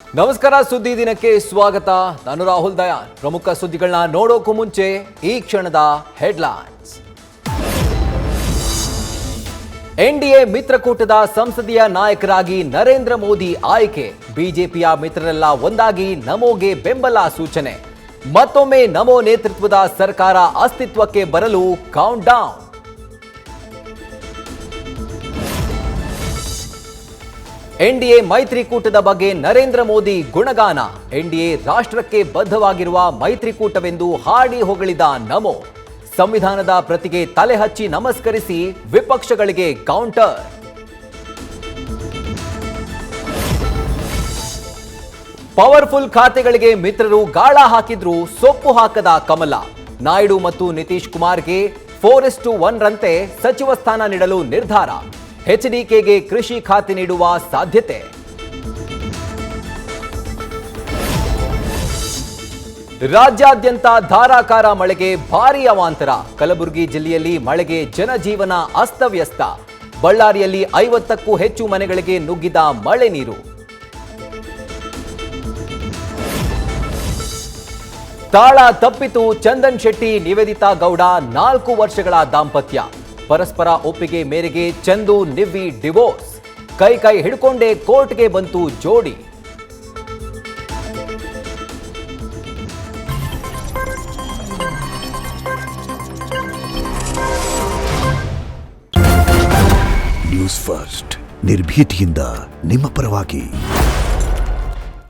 ನಮಸ್ಕಾರ, ಸುದ್ದಿ ದಿನಕ್ಕೆ ಸ್ವಾಗತ. ನಾನು ರಾಹುಲ್ ದಯಾನ್. ಪ್ರಮುಖ ಸುದ್ದಿಗಳನ್ನ ನೋಡೋಕು ಮುಂಚೆ ಈ ಕ್ಷಣದ ಹೆಡ್ಲೈನ್ಸ್. ಎನ್ಡಿಎ ಮಿತ್ರಕೂಟದ ಸಂಸದೀಯ ನಾಯಕರಾಗಿ ನರೇಂದ್ರ ಮೋದಿ ಆಯ್ಕೆ. ಬಿಜೆಪಿಯ ಮಿತ್ರರೆಲ್ಲ ಒಂದಾಗಿ ನಮೋಗೆ ಬೆಂಬಲ ಸೂಚನೆ. ಮತ್ತೊಮ್ಮೆ ನಮೋ ನೇತೃತ್ವದ ಸರ್ಕಾರ ಅಸ್ತಿತ್ವಕ್ಕೆ ಬರಲು ಕೌಂಟ್ ಡೌನ್. ಎನ್ಡಿಎ ಮೈತ್ರಿಕೂಟದ ಬಗ್ಗೆ ನರೇಂದ್ರ ಮೋದಿ ಗುಣಗಾನ. ಎನ್ಡಿಎ ರಾಷ್ಟ್ರಕ್ಕೆ ಬದ್ಧವಾಗಿರುವ ಮೈತ್ರಿಕೂಟವೆಂದು ಹಾಡಿ ಹೊಗಳಿದ ನಮೋ. ಸಂವಿಧಾನದ ಪ್ರತಿಗೆ ತಲೆ ಹಚ್ಚಿ ನಮಸ್ಕರಿಸಿ ವಿಪಕ್ಷಗಳಿಗೆ ಕೌಂಟರ್. ಪವರ್ಫುಲ್ ಖಾತೆಗಳಿಗೆ ಮಿತ್ರರು ಗಾಳ ಹಾಕಿದ್ರು ಸೊಪ್ಪು ಹಾಕದ ಕಮಲ. ನಾಯ್ಡು ಮತ್ತು ನಿತೀಶ್ ಕುಮಾರ್ಗೆ 4:1 ರಂತೆ ಸಚಿವ ಸ್ಥಾನ ನೀಡಲು ನಿರ್ಧಾರ. ಎಚ್ಡಿಕೆಗೆ ಕೃಷಿ ಖಾತೆ ನೀಡುವ ಸಾಧ್ಯತೆ. ರಾಜ್ಯಾದ್ಯಂತ ಧಾರಾಕಾರ ಮಳೆಗೆ ಭಾರೀ ಅವಾಂತರ. ಕಲಬುರಗಿ ಜಿಲ್ಲೆಯಲ್ಲಿ ಮಳೆಗೆ ಜನಜೀವನ ಅಸ್ತವ್ಯಸ್ತ. ಬಳ್ಳಾರಿಯಲ್ಲಿ 50ಕ್ಕೂ ಹೆಚ್ಚು ಮನೆಗಳಿಗೆ ನುಗ್ಗಿದ ಮಳೆ ನೀರು. ತಾಳ ತಪ್ಪಿತು ಚಂದನ್ ಶೆಟ್ಟಿ ನಿವೇದಿತಾ ಗೌಡ 4 ವರ್ಷಗಳ ದಾಂಪತ್ಯ. ಪರಸ್ಪರ ಒಪ್ಪಿಗೆ ಮೇರೆಗೆ ಚಂದು ನಿವ್ವಿ ಡಿವೋರ್ಸ್. ಕೈ ಹಿಡ್ಕೊಂಡೇ ಕೋರ್ಟ್ಗೆ ಬಂತು ಜೋಡಿ. ನ್ಯೂಸ್ ಫಸ್ಟ್, ನಿರ್ಭೀತಿಯಿಂದ ನಿಮ್ಮ ಪರವಾಗಿ.